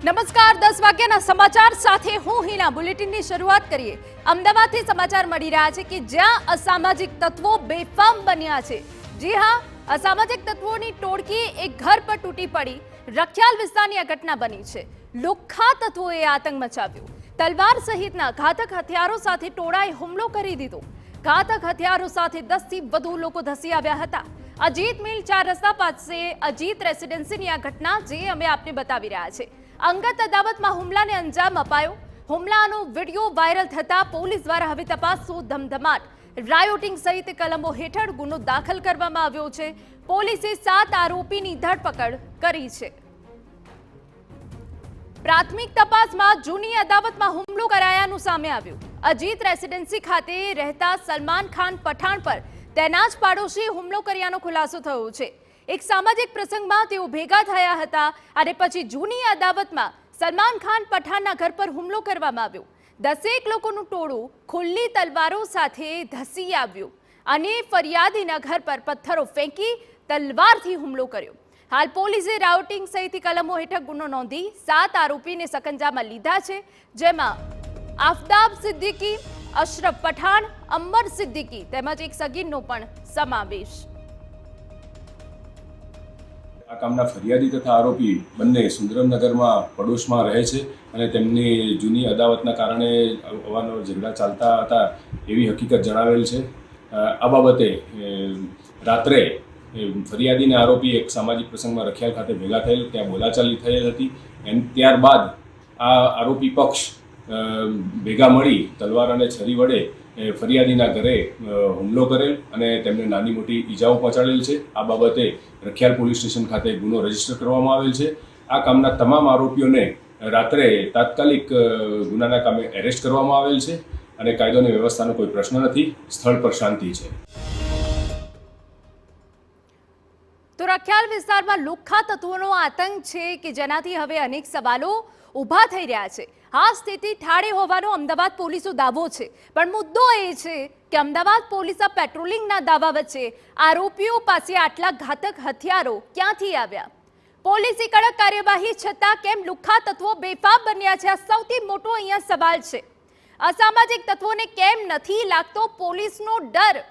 નમસ્કાર 10 વાગ્યાના સમાચાર સાથે હું હિના બુલેટિનની શરૂઆત કરીએ। અમદાવાદથી સમાચાર મળી રહ્યા છે કે જ્યાં અસામાજિક તત્વો બેફામ બન્યા છે। જી હા, અસામાજિક તત્વોની ટોળકી એક ઘર પર તૂટી પડી। રખિયાલ વિસ્તારની આ ઘટના બની છે। લુખ્ખા તત્વોએ આતંક મચાવ્યો। તલવાર સહિતના ઘાતક હથિયારો સાથે ટોળાએ હુમલો કરી દીધો। ઘાતક હથિયારો સાથે 10 થી વધુ લોકો ધસી આવ્યા હતા। અજીત મિલ 4 રસ્તા પાસે અજીત રેસિડેન્સીની આ ઘટના જે અમે આપને બતાવી રહ્યા છે। અંગત અદાવતમાં હુમલાને અંજામ અપાયો। હુમલાનો વિડિયો વાયરલ થતા પોલીસ દ્વારા હવે તપાસનો ધમધમાટ। રાયોટિંગ સહિત કલમો હેઠળ ગુનો દાખલ કરવામાં આવ્યો છે। પોલીસે 7 આરોપીની ધરપકડ કરી છે। પ્રાથમિક તપાસમાં જૂની અદાવતમાં હુમલો કરાયાનું સામે આવ્યું। અજીત રેસિડેન્સી ખાતે રહેતા સલમાન ખાન પઠાણ પર તેના જ પાડોશીએ હુમલો કર્યાનો ખુલાસો થયો છે। એક સામાજિક પ્રસંગમાં તેઓ ભેગા થયા હતા અને પછી જૂની અદાવતમાં સલમાન ખાન પઠાણના ઘર પર હુમલો કરવામાં આવ્યો। 10 લોકોનું ટોળું ખુલ્લી તલવારો સાથે ધસી આવ્યું અને ફરિયાદીના ઘર પર પથ્થરો ફેંકી તલવારથી હુમલો કર્યો। હાલ પોલીસે રાઉટિંગ સહિત કલમો હેઠળ ગુનો નોંધી 7 આરોપીને સકંજામાં લીધા છે, જેમાં આફતાબ સિદ્દીકી, અશરફ પઠાણ, અંબર સિદ્દીકી તેમજ એક સગીરનો પણ સમાવેશ। આ કામના ફરિયાદી તથા આરોપી બંને સુંદરમનગરમાં પડોશમાં રહે છે અને તેમની જૂની અદાવતના કારણે અવારનવાર ઝઘડા ચાલતા હતા એવી હકીકત જણાવેલ છે। આ બાબતે રાત્રે ફરિયાદી અને આરોપી એક સામાજિક પ્રસંગમાં રખિયાલ ખાતે ભેગા થયેલ, ત્યાં બોલાચાલી થયેલ હતી। ત્યારબાદ આ આરોપી પક્ષ ભેગા મળી તલવાર અને છરી વડે ફરિયાદીના ઘરે હુમલો કરેલ અને તેમને નાની મોટી ઈજાઓ પહોંચાડેલ છે। આ બાબતે રખિયાલ પોલીસ સ્ટેશન ખાતે ગુનો રજીસ્ટર કરવામાં આવેલ છે। આ કામના તમામ આરોપીઓને રાત્રે તાત્કાલિક ગુનાના કામે એરેસ્ટ કરવામાં આવેલ છે અને કાયદો અને વ્યવસ્થાનો કોઈ પ્રશ્ન નથી। સ્થળ પર શાંતિ છે। તો રખિયાલ વિસ્તારમાં લુખ્ખા તત્વોનો આતંક છે કે જેનાથી હવે અનેક સવાલો ઊભા થઈ રહ્યા છે। આ સ્થિતિ ઠારે હોવાનો અમદાવાદ પોલીસનો દાવો છે, પણ મુદ્દો એ છે કે અમદાવાદ પોલીસના પેટ્રોલિંગના દાવા વચ્ચે આરોપીઓ પાસે આટલા ઘાતક હથિયારો ક્યાંથી આવ્યા? પોલીસે કડક કાર્યવાહી છતાં કેમ લુખ્ખા તત્વો બેફામ બન્યા છે? આ સૌથી મોટો અહીંયા સવાલ છે। અસામાજિક તત્વોને કેમ નથી લાગતો પોલીસનો ડર?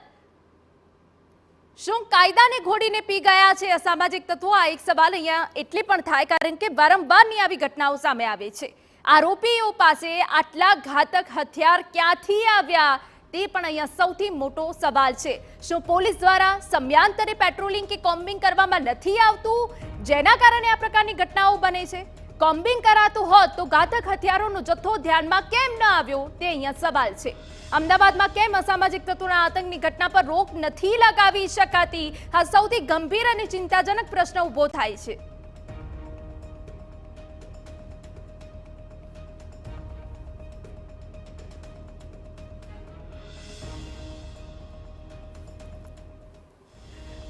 શું કાયદાને ઘોડીને પી ગયા છે અસામાજિક તત્વો? આ એક સવાલ અહીંયા એટલે પણ થાય કારણ કે વારંવારની આવી ઘટનાઓ સામે આવે છે। આરોપીઓ પાસે આટલા ઘાતક હથિયાર ક્યાંથી આવ્યા તે પણ અહીંયા સૌથી મોટો સવાલ છે। શું પોલીસ દ્વારા સમયાંતરે પેટ્રોલિંગ કે કોમ્બિંગ કરવામાં નથી આવતું, જેના કારણે આ પ્રકારની ઘટનાઓ બને છે? કોમ્બિંગ કરાતું હોત તો ઘાતક હથિયારોનો જથ્થો ધ્યાનમાં કેમ ન આવ્યો તે અહીંયા સવાલ છે। અમદાવાદમાં કેમ અસામાજિક તત્વોના આતંકની ઘટના પર રોક નથી લગાવી શકાતી? આ સૌથી ગંભીર અને ચિંતાજનક પ્રશ્ન ઊભો થાય છે।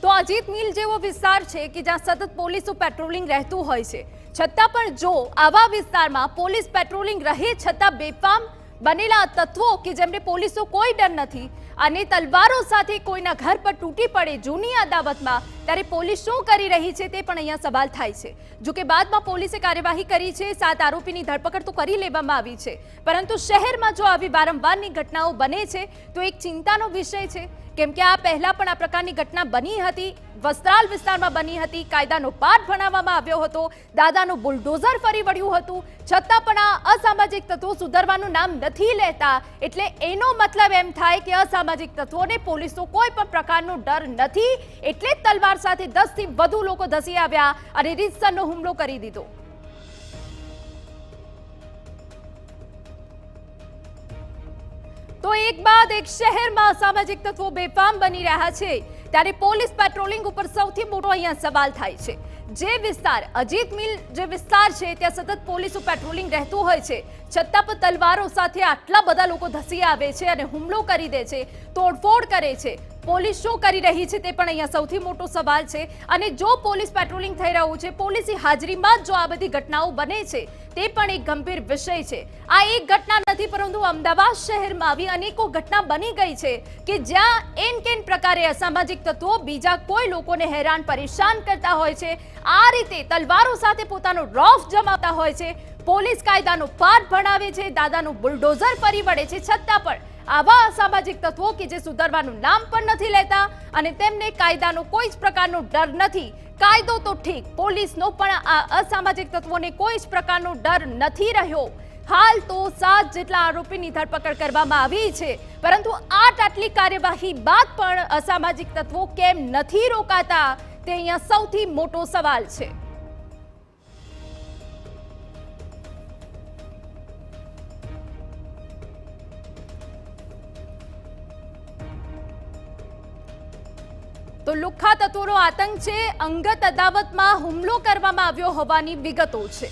તો અજીત મિલ જેવો વિસ્તાર છે કે જ્યાં સતત પોલીસનું પેટ્રોલિંગ રહેતું હોય છે, છતાં પણ જો આવા વિસ્તારમાં પોલીસ પેટ્રોલિંગ રહે છતાં બેફામ બનેલા તત્વો કે જેમને પોલીસનો કોઈ ડર નથી અને તલવારો સાથે કોઈના ઘર પર તૂટી પડે જૂની અદાવતમાં, ત્યારે પોલીસ શું કરી રહી છે તે પણ અહીંયા સવાલ થાય છે। જો કે બાદમાં પોલીસે કાર્યવાહી કરી છે, 7 આરોપીની ધરપકડ તો કરી લેવામાં આવી છે, પરંતુ શહેરમાં જો આવી વારંવારની ઘટનાઓ બને છે તો એક ચિંતાનો વિષય છે, કેમ કે આ પહેલા પણ આ પ્રકારની ઘટના બની હતી। વસ્ત્રાલ વિસ્તારમાં બની હતી, કાયદાનો પાઠ ભણાવવામાં આવ્યો હતો, દાદાનું બુલડોઝર ફરી વળ્યું હતું, છતાં પણ આ અસામાજિક તત્વો સુધરવાનું નામ નથી લેતા। એટલે એનો મતલબ એમ થાય કે અસામાજિક તત્વોને પોલીસનો કોઈ પણ પ્રકારનો ડર નથી, એટલે જ તલવાર સાથે 10 થી વધુ લોકો ધસી આવ્યા અને રીતસરનો હુમલો કરી દીધો। તો એક બાદ એક શહેરમાં અસામાજિક તત્વો બેફામ બની રહ્યા છે, ત્યારે પોલીસ પેટ્રોલિંગ ઉપર સૌથી મોટો અહીંયા સવાલ થાય છે। જે વિસ્તાર અજીત મિલ જે વિસ્તાર છે ત્યાં સતત પોલીસનું પેટ્રોલિંગ રહેતું હોય છે, છતાં પણ તલવારો સાથે આટલા બધા લોકો ધસી આવે છે અને હુમલો કરી દે છે, તોડફોડ કરે છે। પોલીસ શું કરી રહી છે તે પણ અહીંયા સૌથી મોટો સવાલ છે। અને જો પોલીસ પેટ્રોલિંગ થઈ રહ્યું છે, પોલીસની હાજરીમાં જો આ બધી ઘટનાઓ બને છે તે પણ એક ગંભીર વિષય છે। આ એક ઘટના નથી, પરંતુ અમદાવાદ શહેરમાં આવી અનેકો ઘટના બની ગઈ છે કે જ્યાં એન કેન પ્રકારે અસામાજિક તત્વો બીજા કોઈ લોકોને હેરાન પરેશાન કરતા હોય છે, આ રીતે તલવારો સાથે પોતાનો રોફ જમાવતા હોય છે, પોલીસ કાયદાનો પાઠ ભણાવે છે, દાદાનું બુલડોઝર ફરી વળે છે, છતાં પણ આવા અસામાજિક તત્વો કે જે સુધરવાનું નામ પણ નથી લેતા અને તેમને કાયદાનો કોઈ જ પ્રકારનો ડર નથી. કાયદો તો ઠીક, પોલીસનો પણ આ અસામાજિક તત્વોને કોઈ જ પ્રકારનો ડર નથી રહ્યો. હાલ તો 7 જેટલા આરોપીની ધરપકડ કરવામાં આવી છે, પરંતુ આટલી કાર્યવાહી બાદ પણ અસામાજિક તત્વો કેમ નથી રોકાતા તે અહીંયા સૌથી મોટો સવાલ છે. તો લુખ્ખા તત્વોનો આતંક છે. અંગત અદાવતમાં હુમલો કરવામાં આવ્યો હોવાની વિગતો છે.